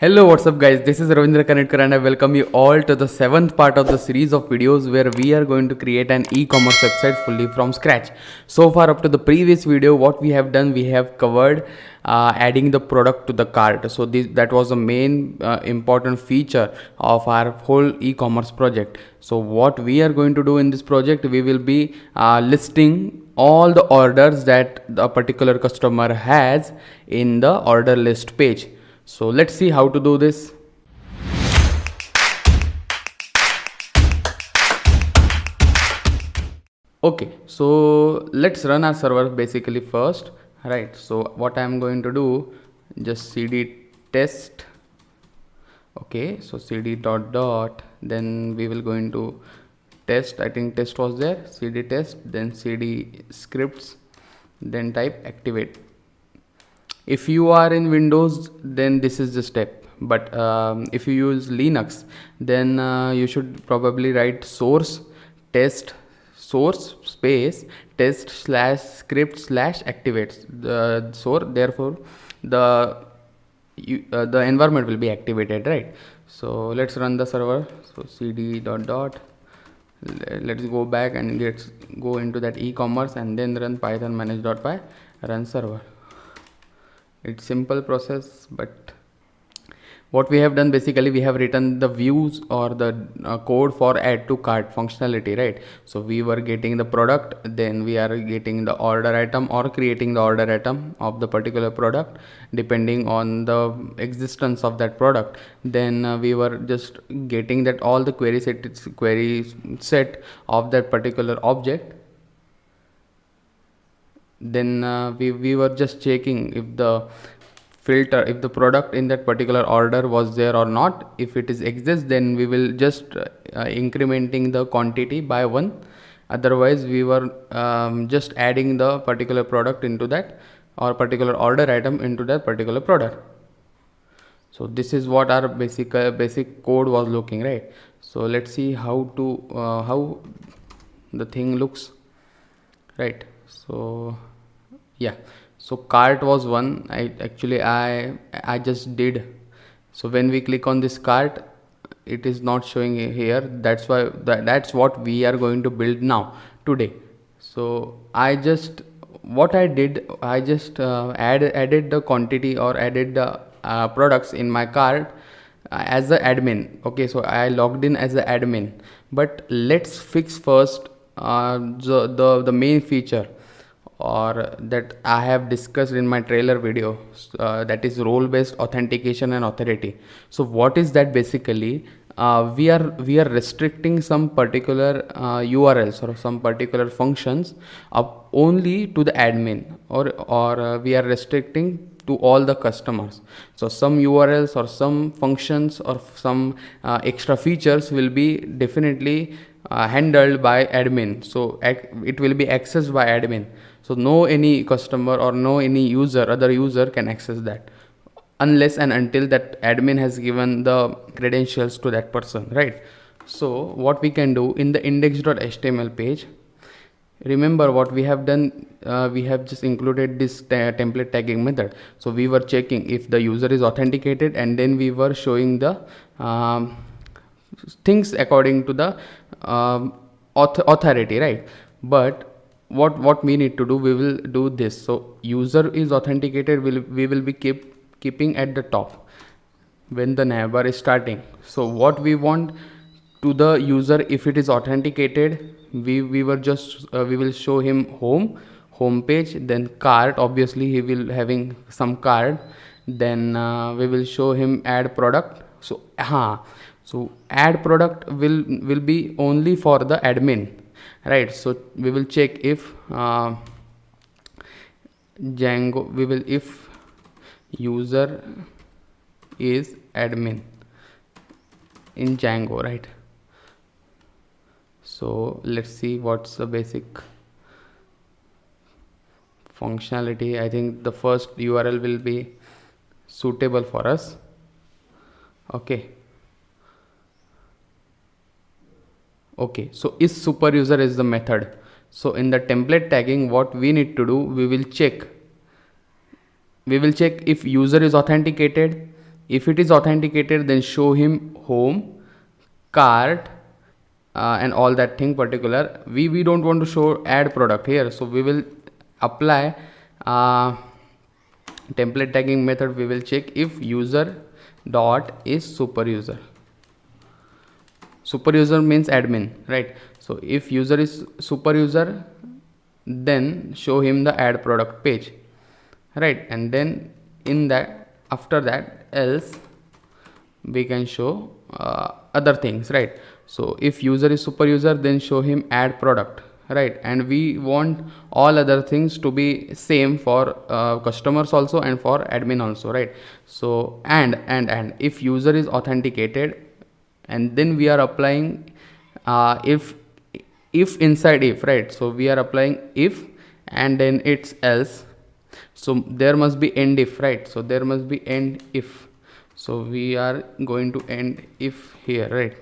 Hello, what's up guys? This is Ravindra Kanetkar and I welcome you all to the 7th part of the series of videos where we are going to create an e-commerce website fully from scratch. So far up to the previous video, what we have done, we have covered adding the product to the cart. So that was the main important feature of our whole e-commerce project. So what we are going to do in this project, we will be listing all the orders that the particular customer has in the order list page. So let's see how to do this. Okay, so let's run our server basically first, right? So what I'm going to do, just cd test. Okay, so cd dot, then we will going to test. I think test was there, cd test, then cd scripts, then type activate. If you are in Windows, then this is the step, but if you use Linux, then you should probably write source space test slash script slash activates therefore the environment will be activated, right? So let's run the server. So cd dot, let's go back and let's go into that e-commerce and then run python manage.py run server. It's simple process, but what we have done, basically we have written the views or the code for add to cart functionality, right? So we were getting the product, then we are getting the order item or creating the order item of the particular product depending on the existence of that product. Then we were just getting that all the query set of that particular object. Then we were just checking if the filter, if the product in that particular order was there or not. If it is exists, then we will just incrementing the quantity by 1. Otherwise we were just adding the particular product into that or particular order item into that particular product. So this is what our basic code was looking, right? So let's see how the thing looks, right? So yeah, so cart was one. I just did. So when we click on this cart, it is not showing here. That's why that's what we are going to build now today. So I just added the quantity or added the products in my cart as the admin. Okay, so I logged in as the admin, but let's fix first the main feature or that I have discussed in my trailer video, that is role based authentication and authority. So what is that? Basically we are restricting some particular URLs or some particular functions up only to the admin, or we are restricting to all the customers. So some URLs or some functions or some extra features will be definitely handled by admin, so it will be accessed by admin. So no any customer or no any other user can access that unless and until that admin has given the credentials to that person, right? So what we can do in the index.html page, remember what we have done, we have just included this template tagging method. So we were checking if the user is authenticated, and then we were showing the things according to the authority, right? But what we need to do, we will do this. So user is authenticated, we will be keeping at the top when the navbar is starting. So what we want to the user, if it is authenticated, we will show him home page, then cart, obviously he will having some card. Then we will show him add product. So add product will be only for the admin, right? So we will check if Django, if user is admin in Django, right? So let's see what's the basic functionality. I think the first URL will be suitable for us. Okay, so is super user is the method. So in the template tagging, what we need to do, we will check if user is authenticated. If it is authenticated, then show him home, cart, and all that thing particular. We don't want to show add product here, so we will apply template tagging method. We will check if user dot is super user. Super user means admin, right? So if user is super user, then show him the add product page, right? And then in that, after that, else we can show other things, right? So if user is super user, then show him add product, right? And we want all other things to be same for customers also and for admin also, right? So and if user is authenticated, and then we are applying if inside if, right? So we are applying if, and then it's else. So there must be end if, right? So there must be end if. So we are going to end if here, right?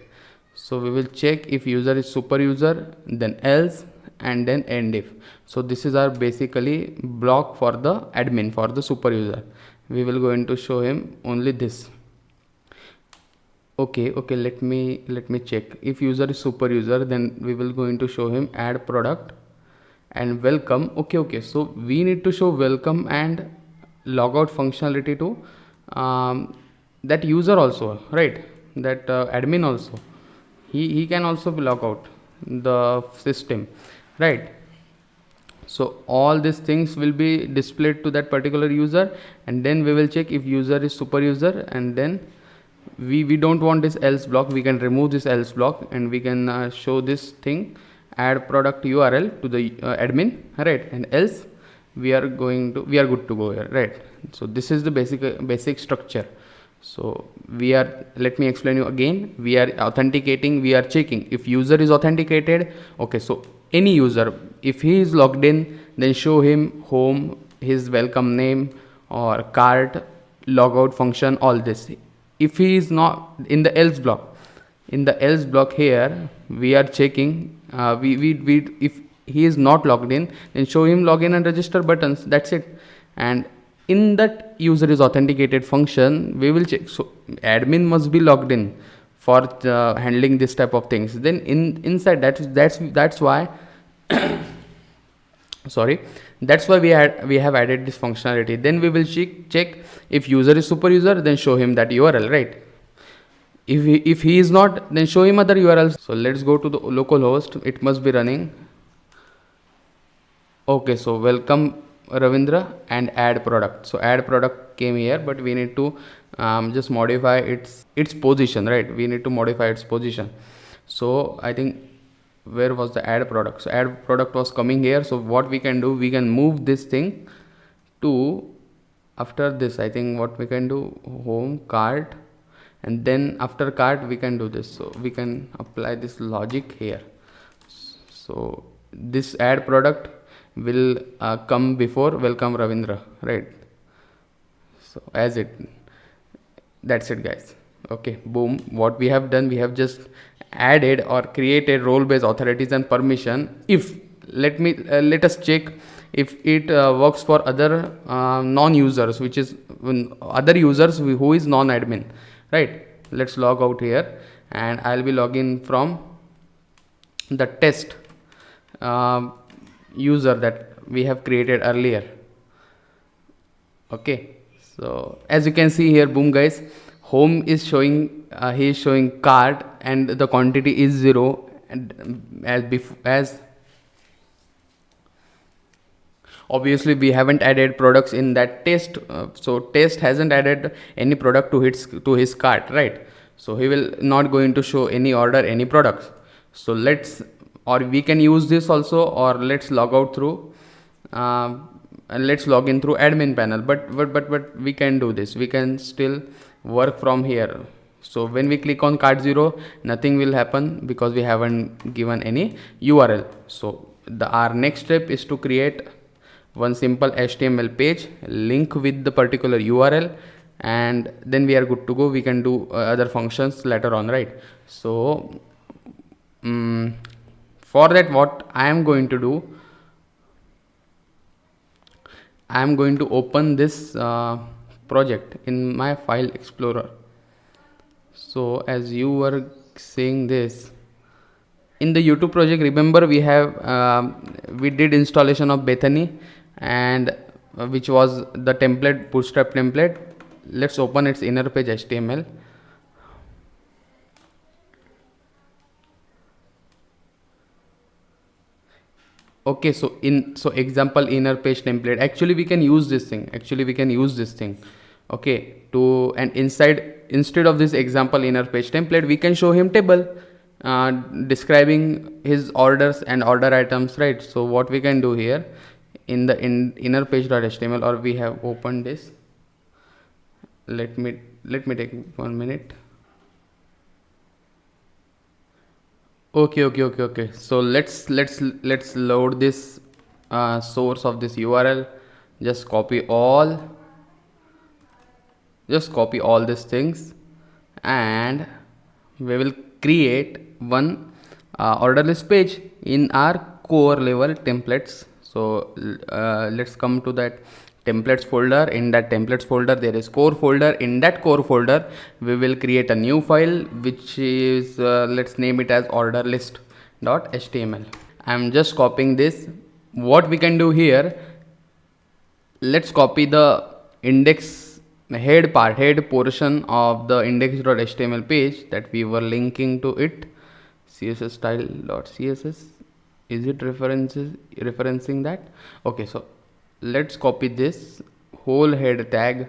So we will check if user is super user, then else, and then end if. So this is our basically block for the admin, for the super user. We will going to show him only this. Okay, let me check. If user is super user, then we will going to show him add product and welcome. Okay, so we need to show welcome and logout functionality to that user also, right? That admin also, he can also log out the system, right? So all these things will be displayed to that particular user, and then we will check if user is super user, and then we don't want this else block. We can remove this else block, and we can show this thing add product URL to the admin, right? And else we are good to go here, right? So this is the basic structure. So we are, let me explain you again. We are authenticating, we are checking if user is authenticated. Okay, so any user, if he is logged in, then show him home, his welcome name or cart, logout function, all this. If he is not in the else block, here we are checking if he is not logged in, then show him login and register buttons. That's it. And in that user is authenticated function, we will check. So admin must be logged in for handling this type of things. Then inside that's why sorry, that's why we have added this functionality. Then we will check if user is super user, then show him that URL, right? If he is not, then show him other URLs. So let's go to the localhost. It must be running. Okay, so welcome Ravindra and add product. So add product came here, but we need to just modify its position, right? We need to modify its position. So I think, where was the add product? So add product was coming here. So what we can do, we can move this thing to after this. I think what we can do, home, cart, and then after cart we can do this. So we can apply this logic here. So this add product will come before welcome Ravindra, right? So that's it guys. Okay, boom. What we have done, we have just added or created role-based authorities and permission. If let us check if it works for other non-users, which is other users who is non-admin, right? Let's log out here, and I'll be logging from the test user that we have created earlier. Okay, so as you can see here, boom guys, home is showing he is showing cart and the quantity is 0, and as obviously we haven't added products in that test. So test hasn't added any product to his cart, right? So he will not going to show any order, any products. So we can use this also, or let's log out through and let's log in through admin panel. But we can do this. We can still work from here. So when we click on cart 0, nothing will happen because we haven't given any URL. So our next step is to create one simple HTML page, link with the particular URL, and then we are good to go. We can do other functions later on, right? So for that, what I am going to do, I am going to open this project in my file explorer. So as you were saying this, in the YouTube project, remember we have we did installation of Bethany, and which was the template, bootstrap template. Let's open its inner page HTML. Okay, so example inner page template, actually we can use this thing. Okay, to, and instead of this example inner page template, we can show him table describing his orders and order items, right? So what we can do here in the inner page.html, or we have opened this. Let me take 1 minute. Okay. So let's load this source of this URL. Just copy all these things, and we will create one order list page in our core level templates. So let's come to that templates folder. In that templates folder there is core folder. In that core folder we will create a new file, which is let's name it as order list.html. I'm just copying this. What we can do here, let's copy the index head portion of the index.html page that we were linking to it. css style.css, is it referencing that? Okay, so let's copy this whole head tag,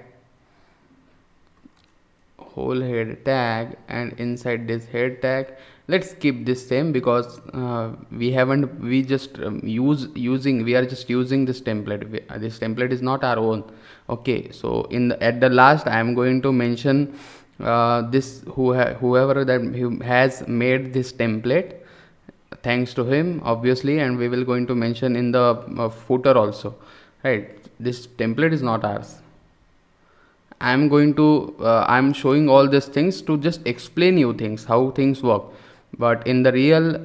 and inside this head tag let's keep this same, because we are just using this template. This template is not our own. Okay, so at the last I am going to mention this whoever that has made this template, thanks to him obviously, and we will going to mention in the footer also, right? This template is not ours. I'm showing all these things to just explain you things, how things work. But in the real,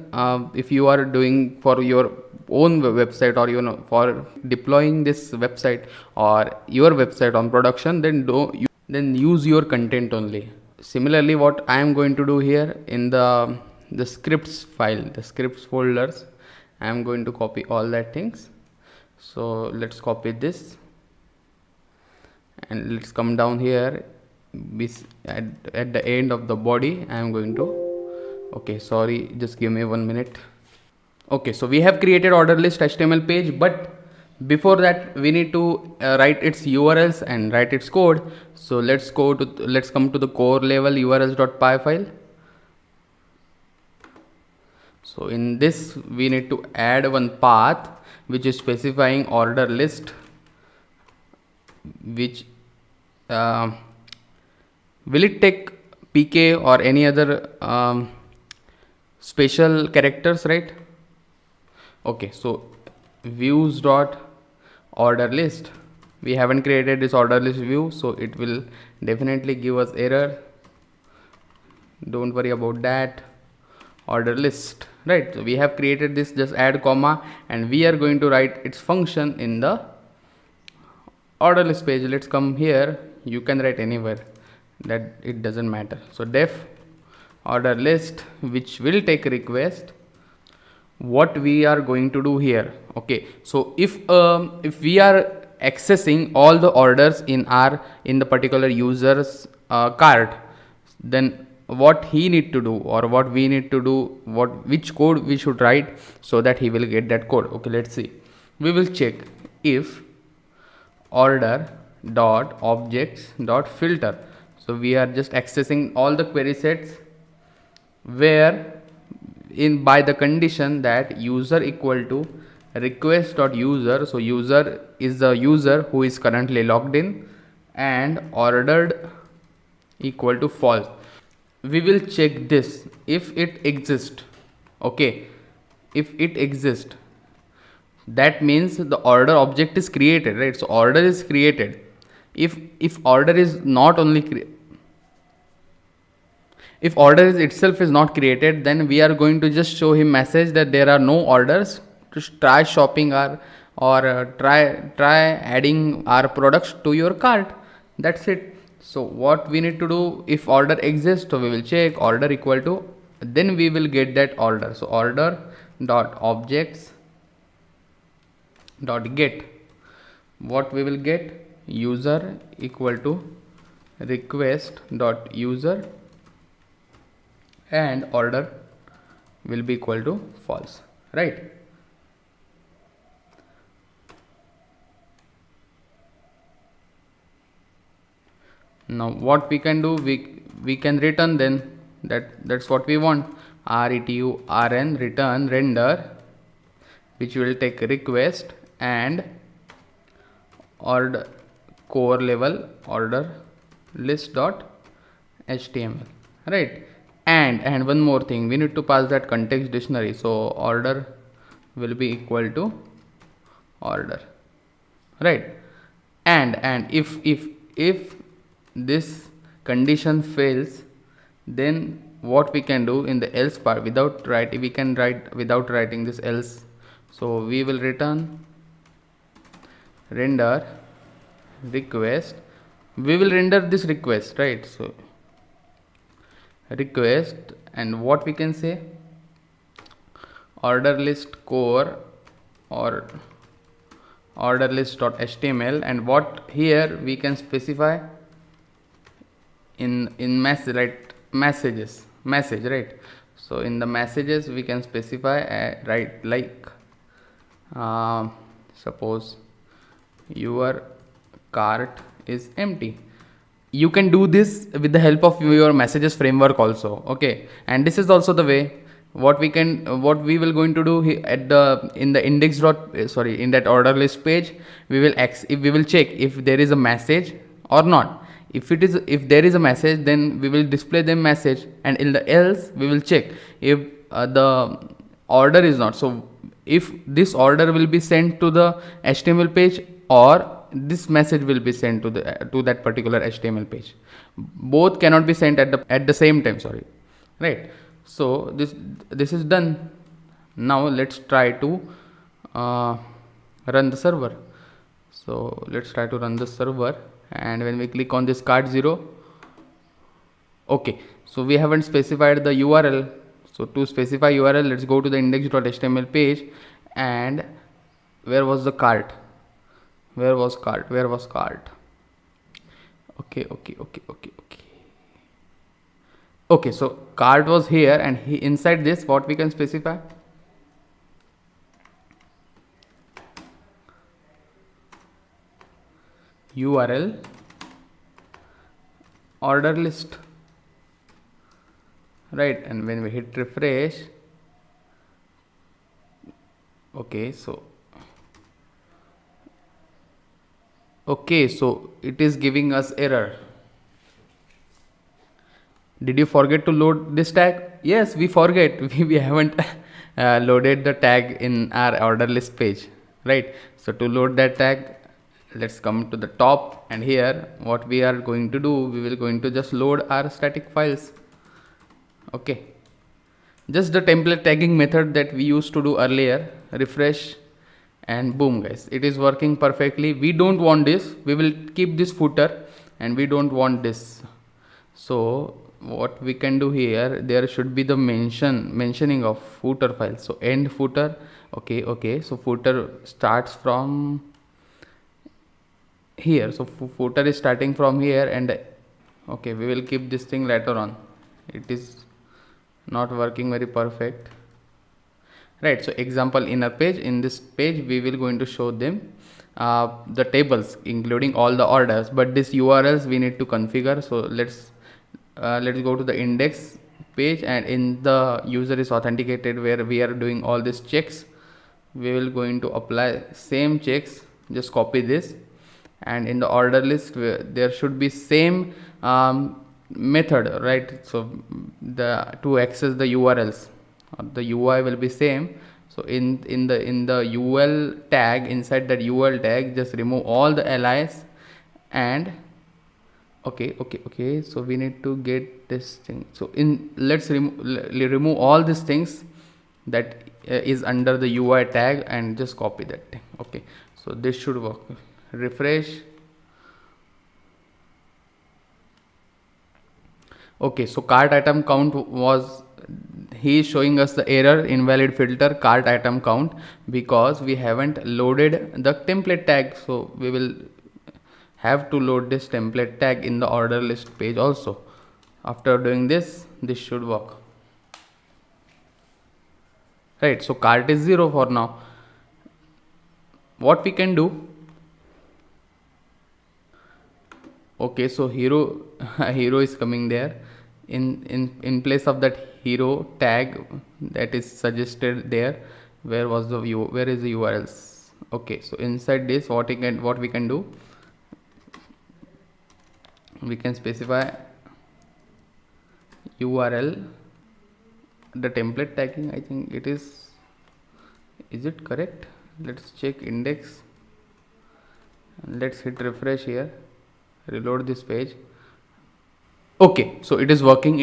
if you are doing for your own website, or for deploying this website or your website on production, then use your content only. Similarly, what I am going to do here in the scripts file, the scripts folders, I am going to copy all that things. So let's copy this, and let's come down here. At the end of the body I am going to, okay, sorry, just give me 1 minute. Okay, so we have created order list HTML page, but before that we need to write its URLs and write its code. So let's come to the core level urls.py file. So in this we need to add one path which is specifying order list, which will it take PK or any other special characters, right? Okay, so views dot order list, we haven't created this order list view, so it will definitely give us error. Don't worry about that. Order list, right? So we have created this, just add comma, and we are going to write its function in the order list page. Let's come here, you can write anywhere, that it doesn't matter. So def order list, which will take request. What we are going to do here, okay, so if we are accessing all the orders in the particular user's cart, then what he need to do, or what we need to do, which code we should write so that he will get that code. Okay, let's see. We will check if order dot objects dot filter. So we are just accessing all the query sets where by the condition that user equal to request dot user. So user is the user who is currently logged in, and ordered equal to false. We will check this if it exists. Okay, if it exists, that means the order object is created, right? So order is created. If order is not only if order itself is not created, then we are going to just show him message that there are no orders. Just try shopping or try adding our products to your cart. That's it. So what we need to do, if order exists, so we will check order equal to, then we will get that order. So order dot objects dot get, what we will get, user equal to request dot user, and order will be equal to false, right? Now what we can do, we can return then, that's what we want, return return render, which will take request and order core level order list dot html, right? And one more thing, we need to pass that context dictionary. So order will be equal to order, right? And if this condition fails, then what we can do in the else part, we can write without writing this else. So we will return render request, we will render this request, right? So request, and what we can say, order list core or order list dot html, and what here we can specify in message, right? Message, right? So in the messages we can specify right, like suppose your cart is empty. You can do this with the help of your messages framework also, okay? And this is also the way what we will going to do at the in the index dot in that order list page, we will check if there is a message or not. If there is a message, then we will display the message, and in the else we will check if the order is not. So if this order will be sent to the HTML page, or this message will be sent to that particular HTML page. Both cannot be sent at the same time, right? So this is done. Now let's try to run the server. So let's try to run the server, and when we click on this cart 0, okay, so we haven't specified the URL. So to specify URL, let's go to the index.html page, and where was the cart? Where was cart? Okay, so cart was here, and inside this, what we can specify? URL order list, right? And when we hit refresh, okay, so it is giving us error. Did you forget to load this tag? Yes, we forget. We haven't loaded the tag in our order list page, right? So to load that tag, let's come to the top, and here what we are going to do, we will going to just load our static files. Okay, just the template tagging method that we used to do earlier. Refresh, and boom guys, it is working perfectly. We don't want this, we will keep this footer, and we don't want this. So what we can do here, there should be the mentioning of footer file. So end footer, okay, so footer starts from here. So footer is starting from here, and okay, we will keep this thing later on. It is not working very perfect, right? So example inner page, in this page we will going to show them the tables including all the orders, but this URLs we need to configure. So let's go to the index page, and in the user is authenticated, where we are doing all these checks, we will going to apply same checks. Just copy this, and in the order list there should be same method, right? So to access the URLs, the UI will be same. So in the UL tag, inside that UL tag, just remove all the LIs, and okay, so we need to get this thing. So let's remove all these things that is under the UI tag, and just copy that thing. Okay, so this should work. Refresh, Okay, so cart item count was, he is showing us the error invalid filter cart item count because we haven't loaded the template tag. So we will have to load this template tag in the order list page also. After doing this, this should work. Right, so cart is 0 for now. What we can do, okay, so hero hero is coming there. In place of that hero tag that is suggested there, where was the view, where is the URLs? Okay, so inside this, what we can do, we can specify URL, the template tagging. I think it is it correct? Let's check index. Let's hit refresh here, reload this page. Okay, so it is working,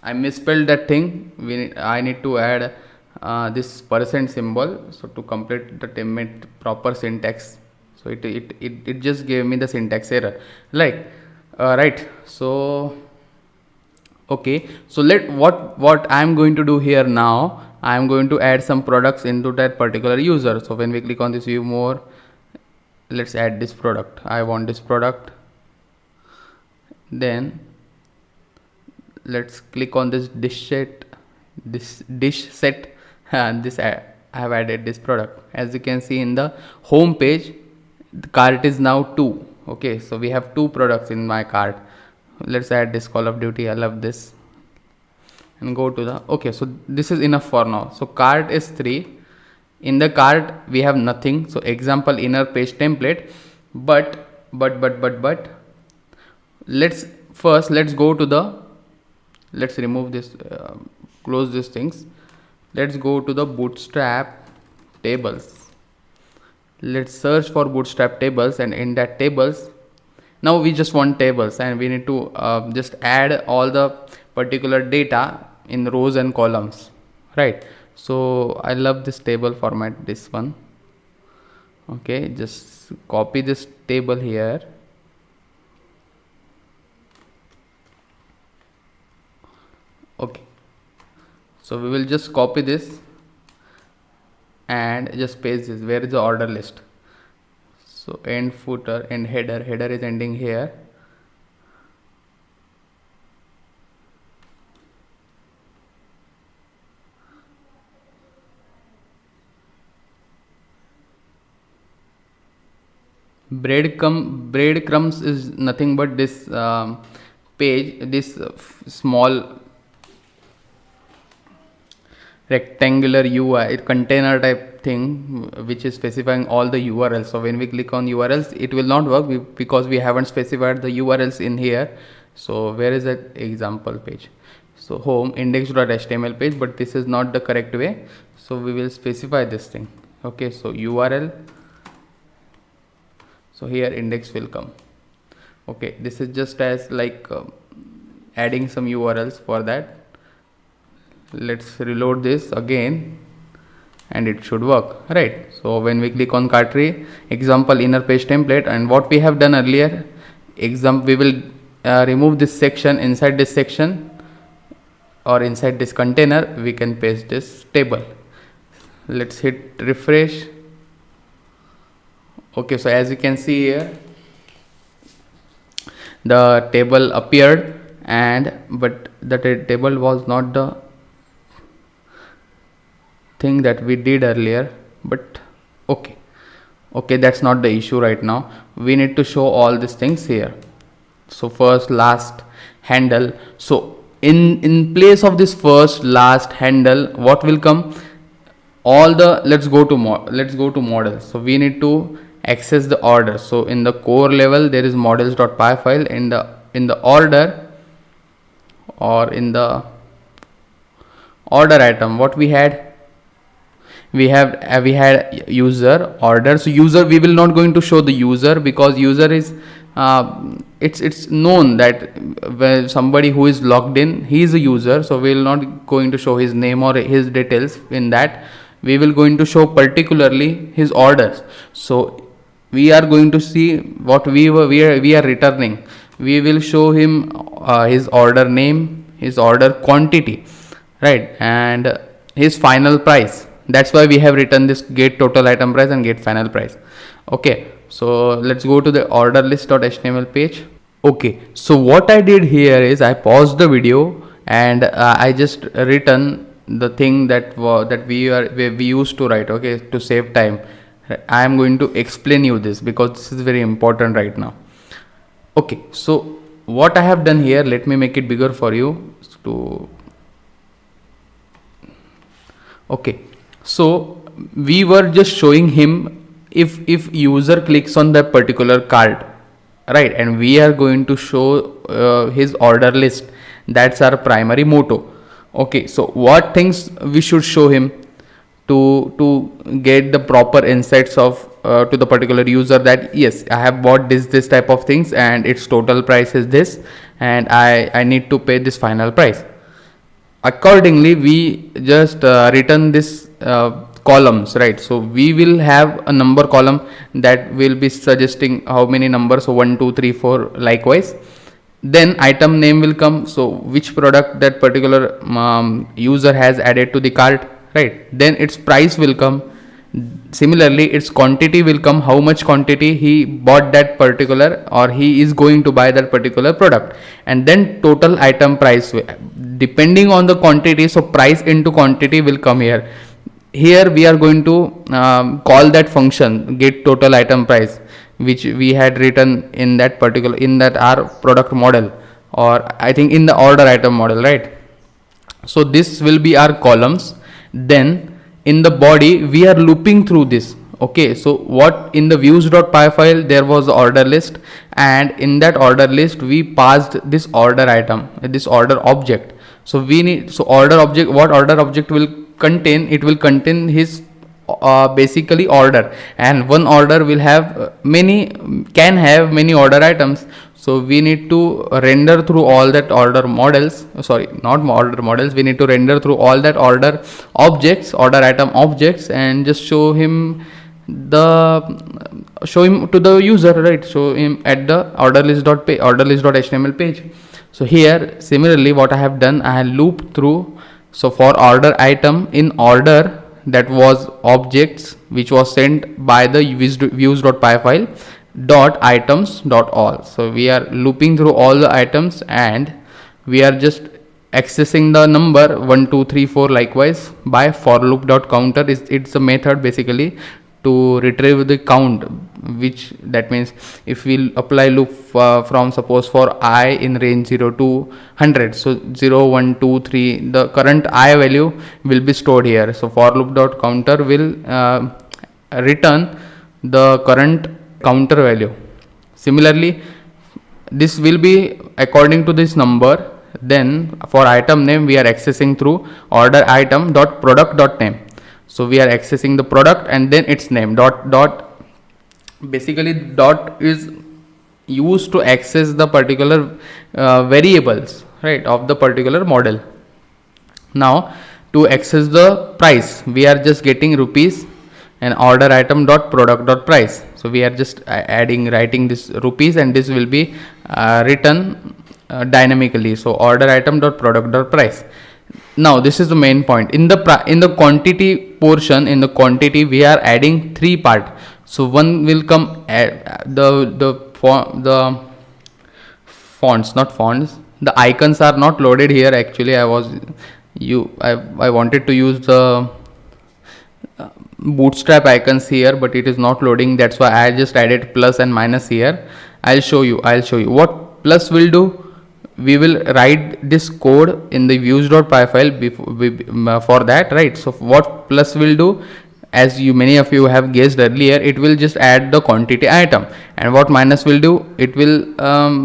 I misspelled that thing. I need to add this % symbol, so to complete the template proper syntax. So it just gave me the syntax error, like right. So okay, so what I am going to do here now, I am going to add some products into that particular user. So when we click on this view more, let's add this product. I want this product. Then let's click on this dish set, and I have added this product. As you can see in the home page, the cart is now 2. Okay, so we have 2 products in my cart. Let's add this Call of Duty. I love this. And go to the, okay, so this is enough for now. So cart is 3. In the cart we have nothing. So example inner page template, but let's go to the, let's remove this, close these things. Let's go to the Bootstrap tables. Let's search for Bootstrap tables, and in that tables, now we just want tables, and we need to just add all the particular data in rows and columns, right? So I love this table format, this one. Okay, just copy this table here. Okay, so we will just copy this and just paste this. Where is the order list? So end footer and header is ending here. Breadcrumbs is nothing but this page, this small rectangular UI container type thing which is specifying all the URLs. So when we click on URLs, it will not work because we haven't specified the URLs in here. So where is that example page? So home index.html page, but this is not the correct way. So we will specify this thing. Okay, so URL. So here index will come. Okay, this is just as like adding some URLs for that. Let's reload this again and it should work, right? So when we click on Cartry, example inner page template, and what we have done earlier, we will remove this section. Inside this section or inside this container, we can paste this table. Let's hit refresh. Okay, so as you can see here, the table appeared, but the table was not the thing that we did earlier, but okay, that's not the issue right now. We need to show all these things here. So first, last, handle. So in place of this first, last, handle, what will come? All the, let's go to model. So we need to access the order. So in the core level, there is models.py file. In the order, or in the order item, what we had? We had user, order. So user, we will not going to show the user because user is it's known that when somebody who is logged in, he is a user. So we will not going to show his name or his details in that. We will going to show particularly his orders. So we are going to see what we are returning. we will show him his order name, his order quantity, right, and his final price. That's why we have written this get total item price and get final price. Okay, so let's go to the order list.html page. Okay, so what I did here is I paused the video and I just written the thing that we used to write, okay, to save time. I am going to explain you this because this is very important right now. Okay, so what I have done here, let me make it bigger for you to. Okay, so we were just showing him if user clicks on that particular card, right, and we are going to show his order list. That's our primary motto. Okay, so what things we should show him to get the proper insights of to the particular user, that yes, I have bought this type of things and its total price is this, and I need to pay this final price. Accordingly, we just written this columns, right? So we will have a number column that will be suggesting how many numbers, so 1 2 3 4 likewise. Then item name will come, so which product that particular user has added to the cart, right? Then its price will come. Similarly, its quantity will come, how much quantity he bought that particular or he is going to buy that particular product. And then total item price, depending on the quantity, so price into quantity will come here. Here we are going to call that function get total item price, which we had written in that particular, in that our product model, or I think in the order item model, right? So this will be our columns. Then in the body we are looping through this. Okay, so what in the views.py file there was the order list, and in that order list we passed this order item, this order object. So we need, so order object, what order object will contain, it will contain his basically order, and one order will have can have many order items. So we need to render through all that order models, sorry, not order models, we need to render through all that order objects, order item objects, and just show him to the user, right? Show him at the order list.html page. So here similarly what I have done, I have looped through. So for order item in order, that was objects which was sent by the views.py file dot items dot all. So we are looping through all the items and we are just accessing the number 1 2 3 4 likewise by for loop dot counter. It's a method basically to retrieve the count, which that means if we apply loop from suppose for I in range 0 to 100, so 0 1 2 3, the current I value will be stored here. So for loop dot counter will return the current counter value. Similarly, this will be according to this number. Then for item name we are accessing through order item dot product dot name. So we are accessing the product and then its name dot basically dot is used to access the particular variables, right, of the particular model. Now to access the price we are just getting rupees and order item dot product dot price. So we are just writing this rupees, and this will be written dynamically. So order item dot product dot price. Now this is the main point. In the quantity portion, in the quantity we are adding three parts. So one will come the fonts, not fonts. The icons are not loaded here. Actually, I wanted to use the bootstrap icons here, but it is not loading. That's why I just added plus and minus here. I'll show you what plus will do. We will write this code in the views.py file for that, right? So what plus will do, as many of you have guessed earlier, it will just add the quantity item, and what minus will do, it will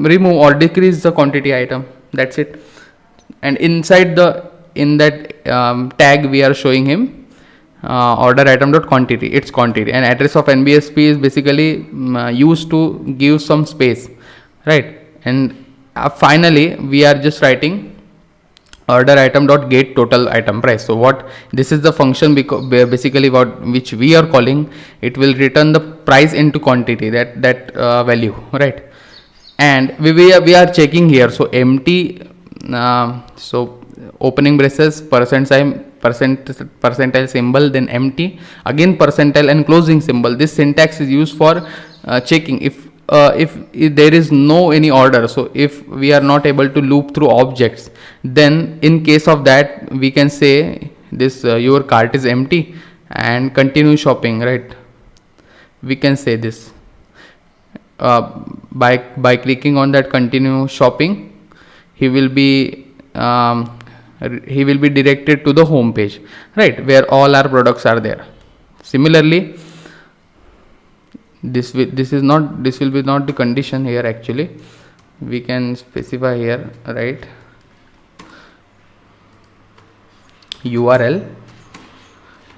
remove or decrease the quantity item. That's it. And inside in that tag we are showing him order item dot quantity, its quantity, and address of NBSP is basically used to give some space, right? And finally we are just writing order item dot get total item price. So what this is the function basically which we are calling. It will return the price into quantity, that value, right? and we are checking here. So empty, so opening braces, percentile symbol, then empty, again percentile and closing symbol. This syntax is used for checking if there is no any order. So if we are not able to loop through objects, then in case of that we can say this your cart is empty and continue shopping, right? We can say this by clicking on that continue shopping. He will be directed to the home page, right, where all our products are there. Similarly, this will be not the condition here. Actually, we can specify here, right, URL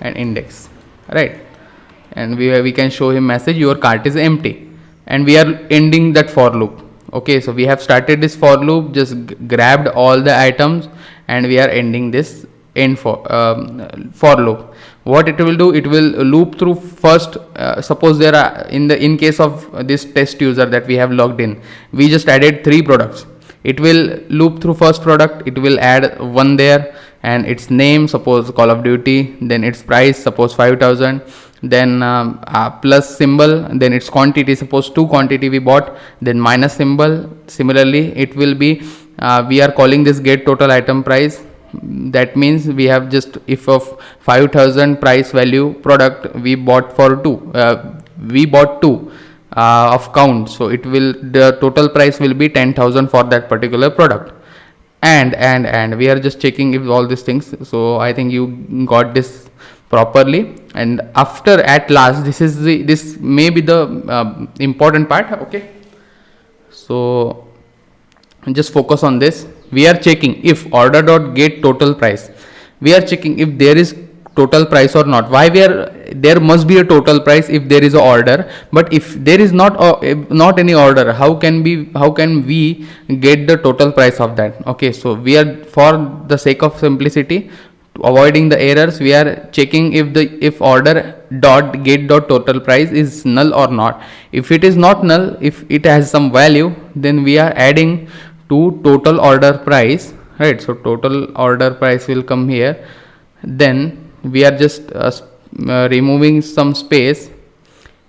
and index, right, and we can show him message your cart is empty, and we are ending that for loop. Okay, so we have started this for loop, just grabbed all the items, and we are ending this end for loop. What it will do, it will loop through first. Suppose there are in case of this test user that we have logged in, we just added 3 products. It will loop through first product, it will add one there, and its name, suppose Call of Duty, then its price, suppose 5,000, then plus symbol, then its quantity, suppose 2 quantity we bought, then minus symbol. Similarly, it will be we are calling this get total item price. That means we have just, if of 5,000 price value product we bought for 2, we bought 2 of count, so it will, the total price will be 10,000 for that particular product. And we are just checking if all these things. So I think you got this properly. And after, at last, this may be the important part. Okay, so just focus on this. We are checking if order dot get total price. We are checking if there is total price or not. Why there must be a total price if there is a order, but if there is not any order, how can we get the total price of that? Okay, so we are, for the sake of simplicity, avoiding the errors, we are checking if order dot get dot total price is null or not. If it is not null, if it has some value, then we are adding to total order price, right? So total order price will come here. Then we are just removing some space,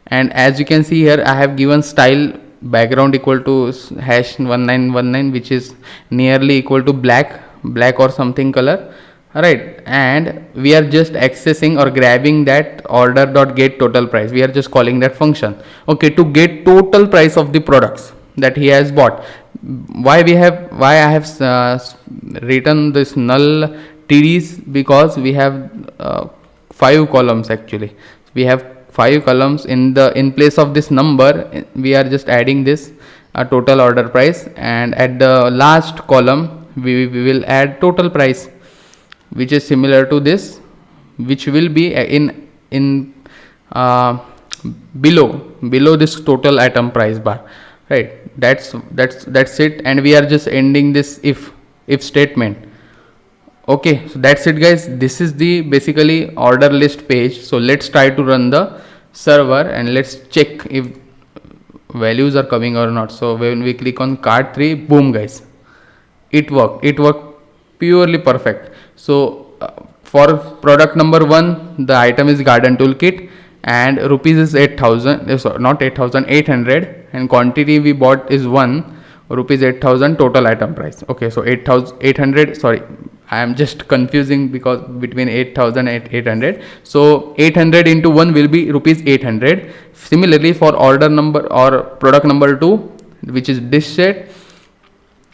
and as you can see here, I have given style background equal to #1919, which is nearly equal to black or something color, right? And we are just accessing or grabbing that order dot get total price. We are just calling that function, okay, to get total price of the products that he has bought. Why I have written this null TDs, because we have 5 columns. Actually, we have 5 columns. In place of this number, we are just adding this total order price, and at the last column we will add total price, which is similar to this, which will be in below this total item price bar, right? That's it, and we are just ending this if statement. Okay, so that's it, guys. This is the basically order list page. So let's try to run the server and let's check if values are coming or not. So when we click on cart 3, boom, guys, it worked purely perfect. So for product number 1, the item is garden toolkit, and rupees is 8,000, sorry, not 8,000, 800, and quantity we bought is 1, rupees 8,000, total item price. Okay, so 800, sorry, I am just confusing because between 8,000 and 800. So 800 into 1 will be rupees 800. Similarly, for order number or product number 2, which is dish set,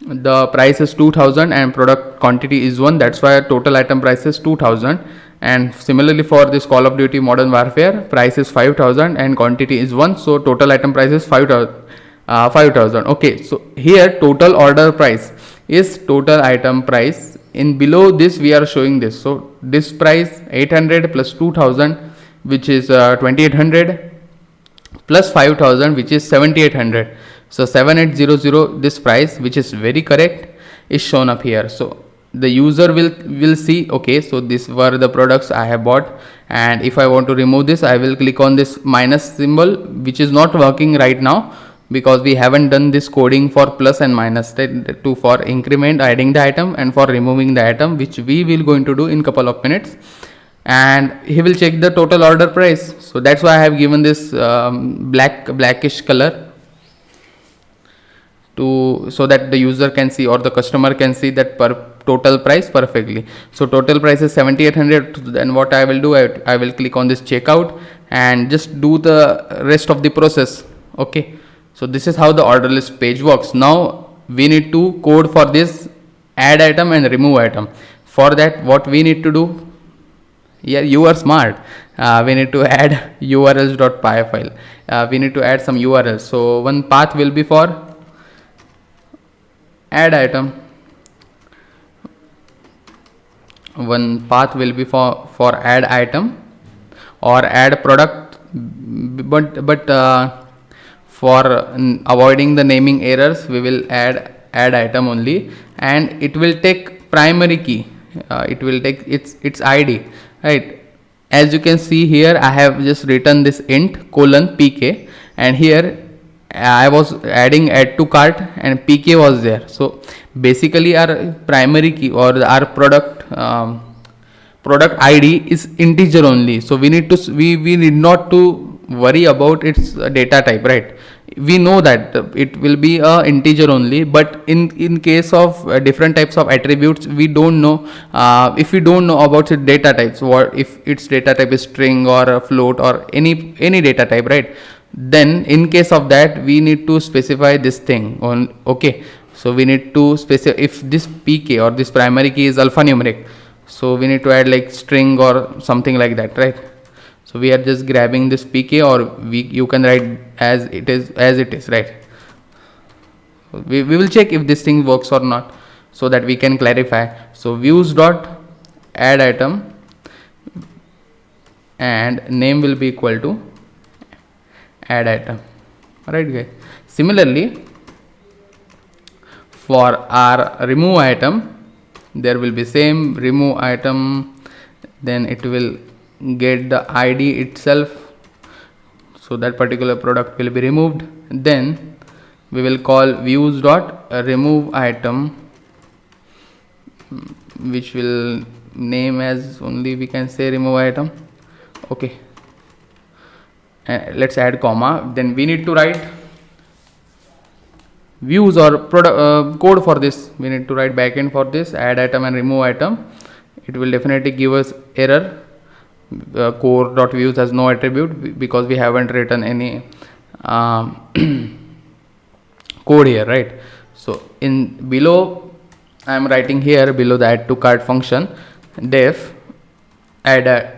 the price is 2,000 and product quantity is 1. That's why total item price is 2,000. And similarly, for this Call of Duty Modern Warfare, price is 5,000 and quantity is 1. So total item price is 5,000. Okay, so here total order price is total item price. In below this we are showing this. So this price 800 plus 2,000, which is 2,800, plus 5,000, which is 7,800. So 7,800, this price, which is very correct, is shown up here. So the user will see, okay, so these were the products I have bought, and if I want to remove this, I will click on this minus symbol, which is not working right now. because we haven't done this coding for plus and minus, right? To for increment, adding the item, and for removing the item, which we will going to do in couple of minutes. And he will check the total order price. So that's why I have given this blackish color, so that the user can see or the customer can see that total price perfectly. So total price is 7800. Then what I will do, I will click on this checkout and just do the rest of the process. Okay, so this is how the order list page works. Now we need to code for this add item and remove item. For that, what we need to do, yeah, you are smart, we need to add urls.py file. We need to add some URLs. So one path will be for add item, one path will be for add item or add product, but for avoiding the naming errors, we will add item only, and it will take primary key, it will take its ID, right? As you can see here, I have just written this int colon pk, and here I was adding add to cart and pk was there. So basically our primary key or our product ID is integer only. So we need not to worry about its data type, right? We know that it will be a integer only, but in case of different types of attributes, we don't know, if we don't know about its data types, what if its data type is string or a float or any data type, right? Then in case of that, we need to specify this thing on. Okay, so we need to specify if this pk or this primary key is alphanumeric, so we need to add like string or something like that, right? So we are just grabbing this pk, or you can write as it is, right? We will check if this thing works or not, so that we can clarify. So views dot add item and name will be equal to add item, right guys? Similarly, for our remove item, there will be same remove item, then it will get the ID itself, so that particular product will be removed. Then we will call views dot remove item, which will name as only, we can say remove item. Okay, let's add comma. Then we need to write views or product code for this. We need to write backend for this add item and remove item. It will definitely give us error, core.views has no attribute, because we haven't written any code here, right? So in below, I am writing here below the add to cart function, def add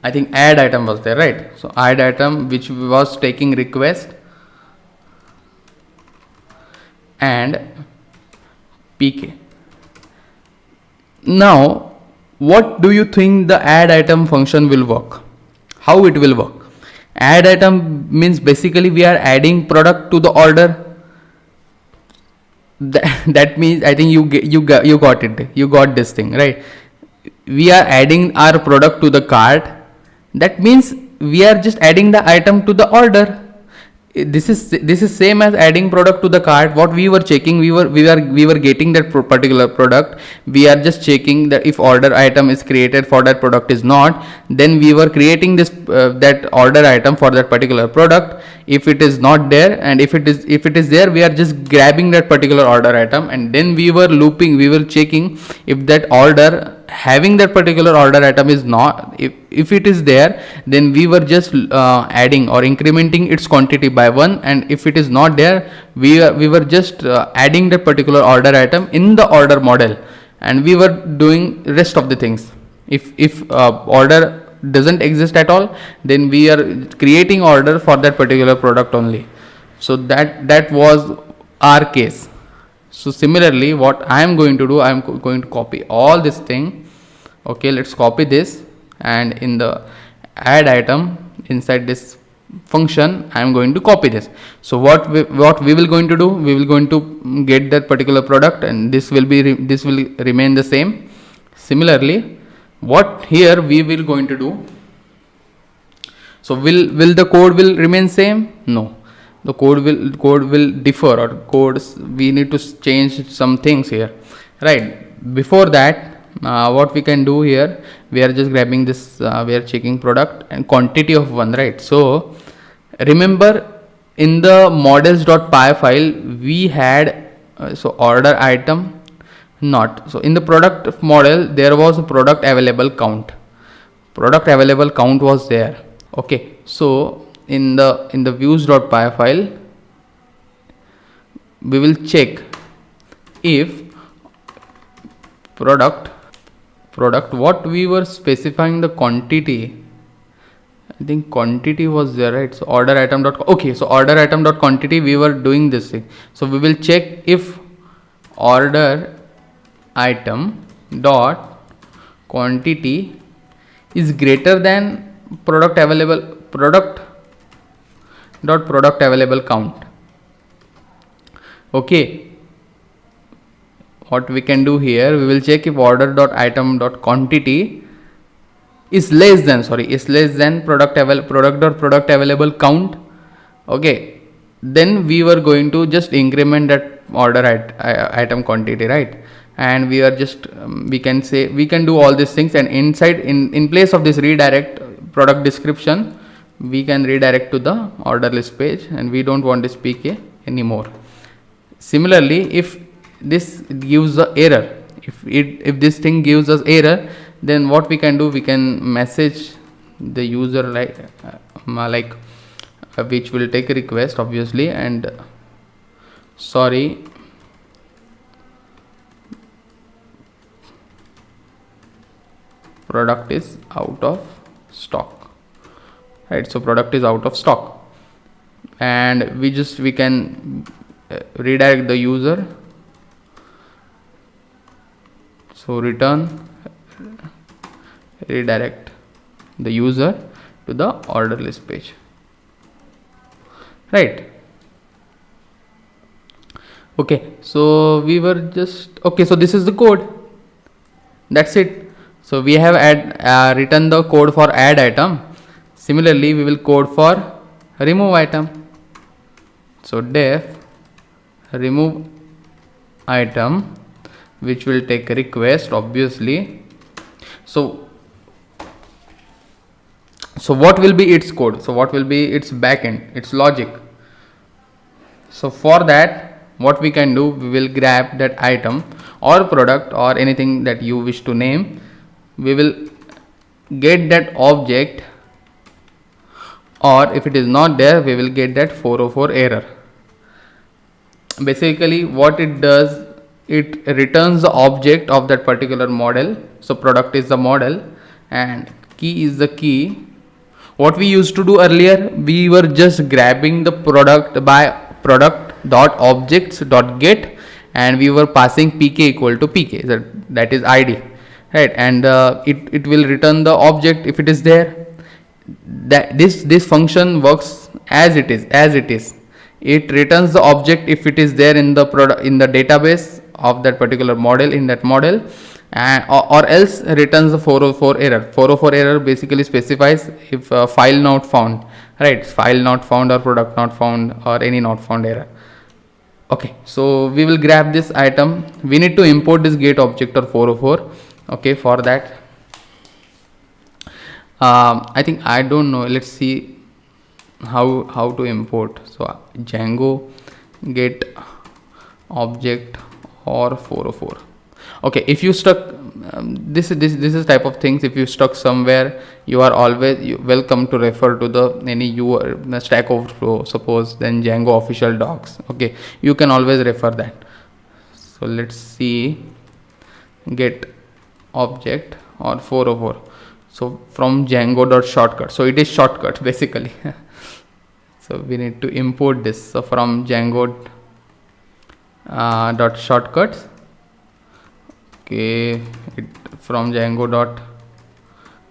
I think add item was there, right? So add item, which was taking request, and pk. Now what do you think the add item function will work? How it will work? Add item means basically we are adding product to the order. That means, I think you got it, you got this thing, right? We are adding our product to the cart. That means we are just adding the item to the order. This is same as adding product to the cart. What we were checking, we were getting that particular product. We are just checking that if order item is created for that product is not, then we were creating this that order item for that particular product. If it is not there, and if it is there, we are just grabbing that particular order item, and then we were looping, we were checking if that order having that particular order item is not, if it is there, then we were just adding or incrementing its quantity by 1, and if it is not there, we were just adding that particular order item in the order model, and we were doing rest of the things. If order doesn't exist at all, then we are creating order for that particular product only. So that was our case. So similarly, what I am going to do, I am going to copy all this thing. Okay, let's copy this, and in the add item inside this function, I am going to copy this. So what we will going to do, we will going to get that particular product, and this will remain the same. Similarly, what here we will going to do, So will the code will remain same? No, the code will differ, or codes we need to change some things here, right? Before that, what we can do here, we are just grabbing this, we are checking product and quantity of 1, right? So remember, in the models.py file we had so order item not, so in the product model there was a product available count was there. Okay, so in the views.py file we will check if product what we were specifying the quantity, I think quantity was there, right? So order item dot, okay, so order item dot quantity we were doing this thing. So we will check if order item dot quantity is greater than product available count. Okay, what we can do here, we will check if order dot item dot quantity is less than product available count. Okay, then we were going to just increment that order item quantity, right? And we are just we can say, we can do all these things, and inside in place of this redirect product description, we can redirect to the order list page, and we don't want this pk anymore. Similarly, if this gives the error, if this thing gives us error, then what we can do, we can message the user like which will take a request obviously, and sorry, product is out of stock, right? So product is out of stock, and we can redirect the user. So redirect the user to the order list page, right? Okay, so we were just, okay, so this is the code, that's it. So we have written the code for add item. Similarly, we will code for remove item. So def remove item, which will take a request obviously. So what will be its code? So what will be its backend, its logic? So for that, what we can do, we will grab that item or product or anything that you wish to name. We will get that object, or if it is not there, we will get that 404 error. Basically what it does, it returns the object of that particular model. So product is the model and key is the key. What we used to do earlier, we were just grabbing the product by product.objects.get, and we were passing pk equal to pk, that is id, right? And it will return the object if it is there. That this function works as it is. It returns the object if it is there in the database of that particular model, in that model, or else returns the 404 error. 404 error basically specifies if file not found, right? File not found or product not found or any not found error. Okay, so we will grab this item. We need to import this get object or 404. Okay, for that I think, I don't know, let's see how to import. So Django get object or 404. Okay, if you stuck this is type of things, if you stuck somewhere, you are always welcome to refer to the Stack Overflow, suppose, then Django official docs. Okay, you can always refer that. So let's see, get object or 404. So from Django.shortcut, so it is shortcut basically. So we need to import this. So from Django dot shortcuts, okay, from Django dot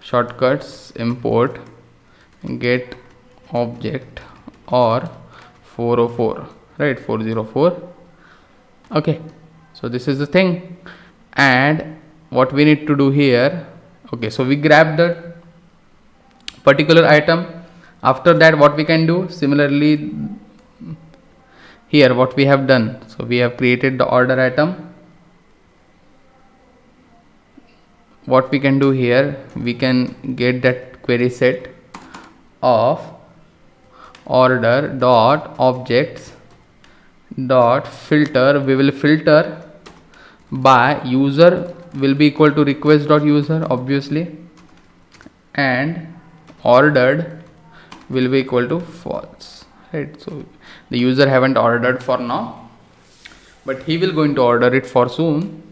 shortcuts import get object or 404, right? 404. Okay, so this is the thing. And what we need to do here, okay, so we grab the particular item. After that, what we can do similarly here, what we have done, so we have created the order item. What we can do here, we can get that query set of order dot objects dot filter. We will filter by user will be equal to request dot user obviously, and ordered will be equal to false, right? So the user haven't ordered for now, but he will going to order it for soon.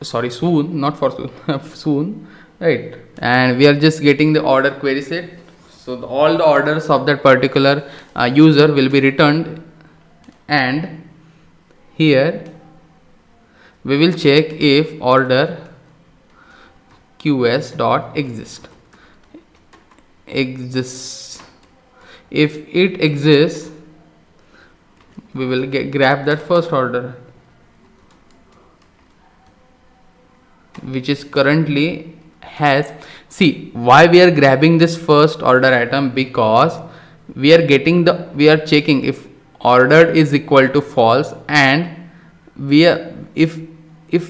Sorry, soon, not for soon. Soon, right? And we are just getting the order query set. So all the orders of that particular user will be returned, and here we will check if order qs dot exists. If it exists, we will grab that first order, which is currently has. See why we are grabbing this first order item, because we are checking if ordered is equal to false, and we are if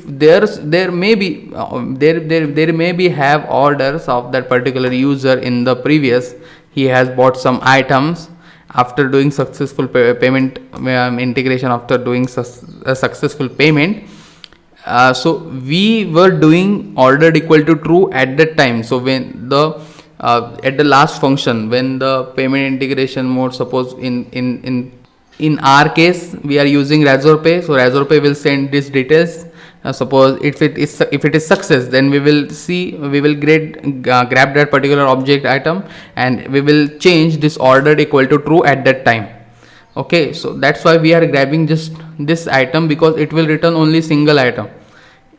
there may be there may be have orders of that particular user in the previous. He has bought some items after doing successful payment integration, after doing a successful payment. So we were doing ordered equal to true at that time. So when the at the last function, when the payment integration mode, suppose in our case we are using Razorpay, so Razorpay will send these details. Suppose if it is success, then we will grab that particular object item, and we will change this ordered equal to true at that time. Okay, so that's why we are grabbing just this item, because it will return only single item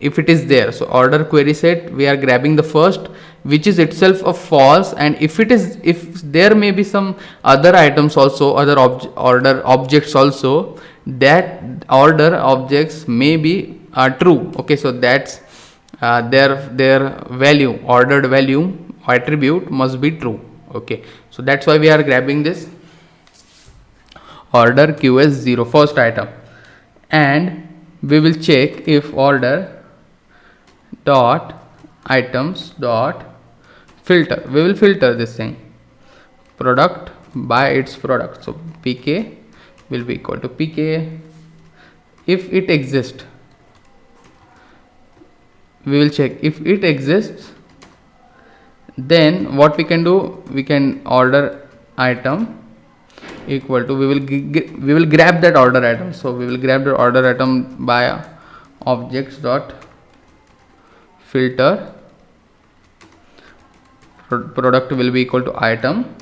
if it is there. So order query set, we are grabbing the first, which is itself a false, and if there may be some other items also, other order objects also, that order objects may be true. Okay, so that's their value, ordered value attribute must be true. Okay, so that's why we are grabbing this order qs0 first item, and we will check if order dot items dot filter. We will filter this thing, product by its product. So pk will be equal to pk. If it exists, we will check if it exists. Then what we can do, we can order item equal to, we will grab that order item. So we will grab the order item by objects dot filter, product will be equal to item,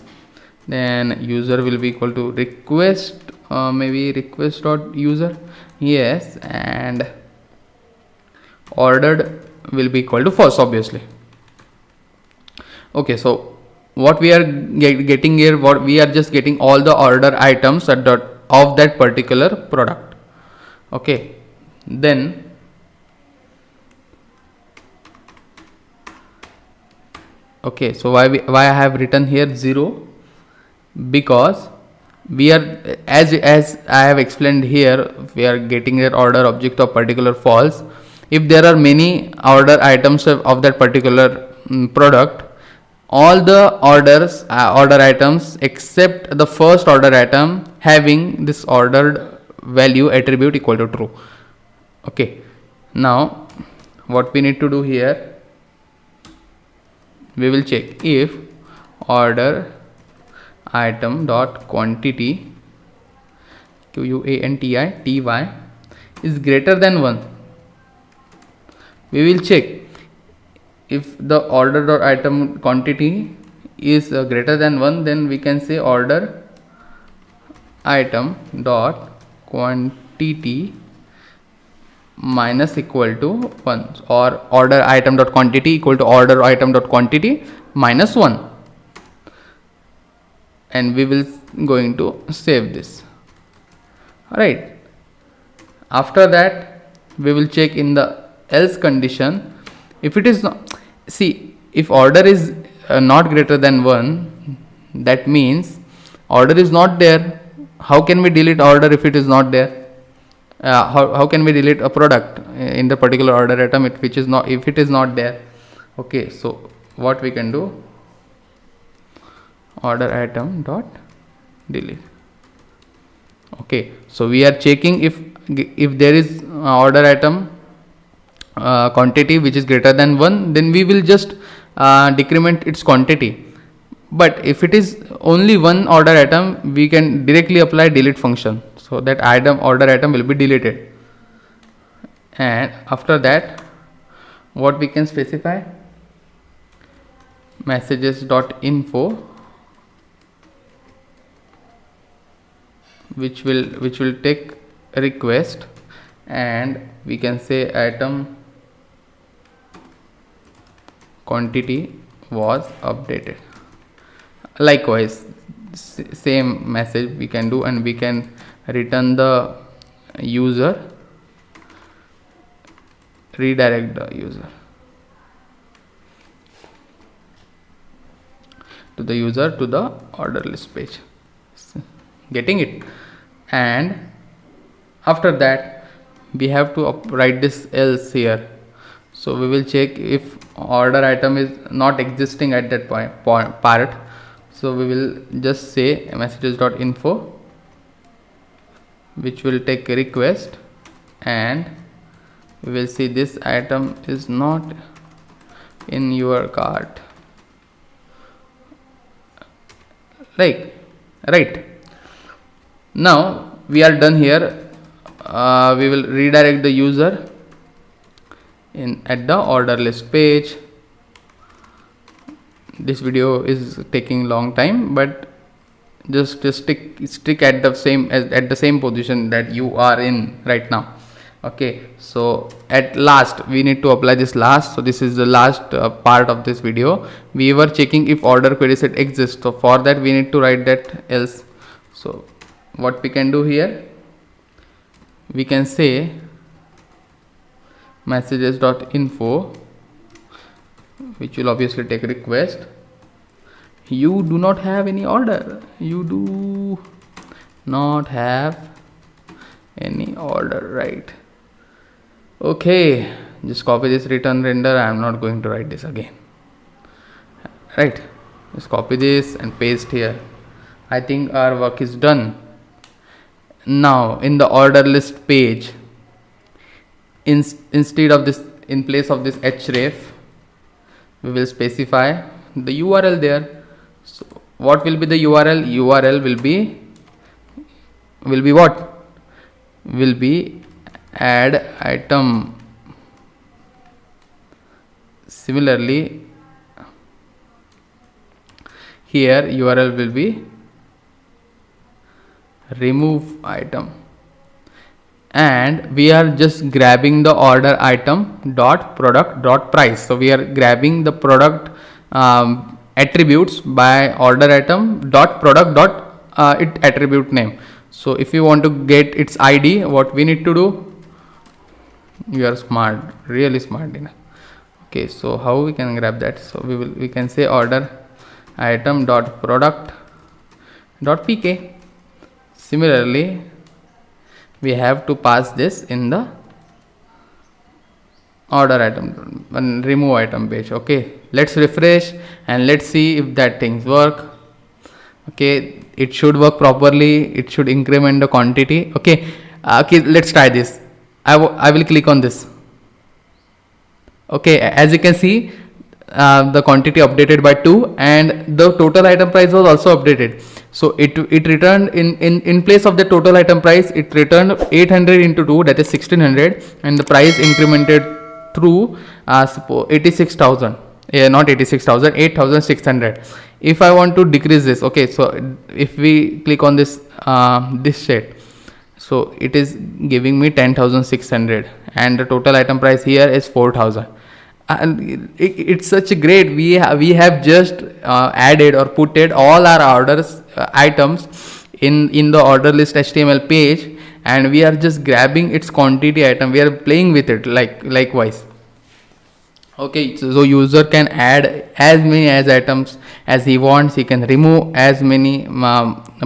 then user will be equal to request, maybe request dot user, yes, and ordered will be equal to false obviously. Okay, so what we are getting here, what we are just getting all the order items of that particular product. Okay, then okay, so why I have written here 0, because we are, as I have explained here, we are getting an order object of particular false. If there are many order items of that particular product, all the order items except the first order item having this ordered value attribute equal to true. Okay, now what we need to do here, we will check if order item dot quantity quantityty is greater than 1. We will check if the order dot item quantity is greater than 1, then we can say order item dot quantity minus equal to 1, or order item dot quantity equal to order item dot quantity minus 1, and we will going to save this. Alright, after that we will check in the else condition. If it is not, see, if order is not greater than 1, that means order is not there. How can we delete order if it is not there? How can we delete a product in the particular order item if it is not there? Okay, so what we can do, order item dot delete. Okay, so we are checking if there is order item quantity which is greater than 1, then we will just decrement its quantity. But if it is only one order item, we can directly apply delete function, so that order item will be deleted. And after that, what we can specify, messages.info, which will take a request, and we can say item quantity was updated. Likewise, same message we can do, and we can return the user, redirect the user to the order list page. Getting it? And after that, we have to write this else here. So we will check if order item is not existing at that part. So we will just say messages.info, which will take a request, and we will see this item is not in your cart. Right. Now we are done here. We will redirect the user at the order list page. This video is taking long time, but just stick at the same position that you are in right now. Okay, so at last we need to apply this last. So this is the last part of this video. We were checking if order query set exists. So for that we need to write that else. So what we can do here, we can say messages.info, which will obviously take request. You do not have any order. You do not have any order, right? Okay, just copy this return render. I am not going to write this again. Right, just copy this and paste here. I think our work is done. Now in the order list page, instead of this, in place of this href, we will specify the URL there. So what will be the URL? URL will be what? Will be add item. Similarly, here URL will be remove item, and we are just grabbing the order item dot product dot price. So we are grabbing the product attributes by order item dot product dot it attribute name. So if you want to get its ID, what we need to do? You are smart, really smart enough. Okay, so how we can grab that? So we can say order item dot product dot pk. Similarly, we have to pass this in the order item and remove item page. Okay, let's refresh and let's see if that things work. Okay, it should work properly. It should increment the quantity. Okay, let's try this. I will click on this. Okay, as you can see, the quantity updated by 2, and the total item price was also updated. So it returned in place of the total item price, it returned 800 into 2, that is 1600, and the price incremented through 86,000. Yeah, not 86,000, 8,600. If I want to decrease this, okay, so if we click on this this set, so it is giving me 10,600, and the total item price here is 4,000. And it's such a great, we have just added or putted all our orders items in the order list HTML page, and we are just grabbing its quantity item. We are playing with it likewise. Okay, so user can add as many as items as he wants. He can remove as many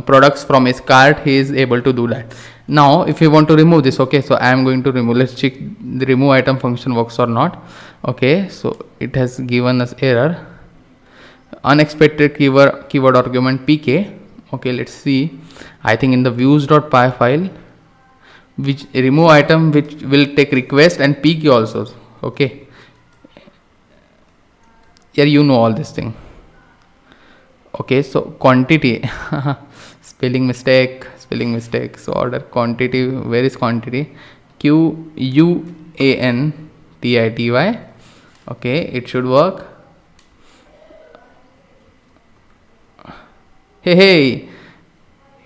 products from his cart. He is able to do that. Now if you want to remove this, okay, so I am going to remove. Let's check the remove item function works or not. Okay, so it has given us error, unexpected keyword argument pk. Okay, let's see. I think in the views.py file, which remove item which will take request and pk also. Okay, here you know all this thing. Okay, so quantity spelling mistake. So order quantity, where is quantity? QUANTITY. Okay, it should work. Hey,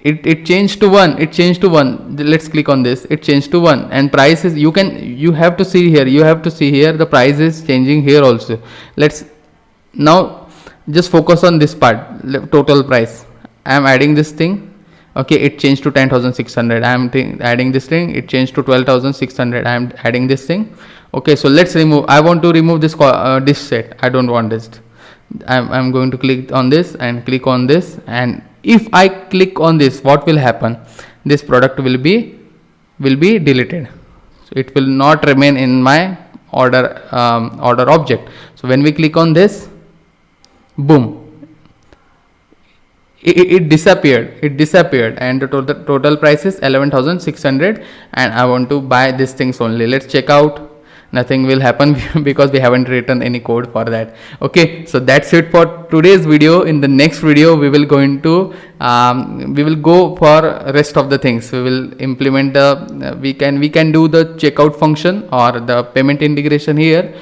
it changed to 1. Let's click on this. It changed to 1, and price is, you have to see here, the price is changing here also. Let's now just focus on this part, total price. I am adding this thing. Okay, it changed to 10,600. I am adding this thing. It changed to 12,600. I am adding this thing. Okay, so let's remove. I want to remove this dish set. I don't want this. I'm going to click on this and click on this, and if I click on this, what will happen? This product will be deleted. So it will not remain in my order object. So when we click on this, boom, it disappeared, and the total price is 11,600, and I want to buy these things only. Let's check out. Nothing will happen because we haven't written any code for that. Okay, so that's it for today's video. In the next video we will go for rest of the things. We will implement the we can do the checkout function or the payment integration here.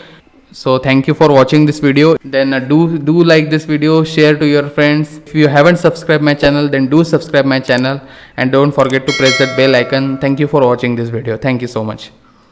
So thank you for watching this video. Then do like this video, share to your friends. If you haven't subscribed my channel, then do subscribe my channel, and don't forget to press that bell icon. Thank you for watching this video. Thank you so much.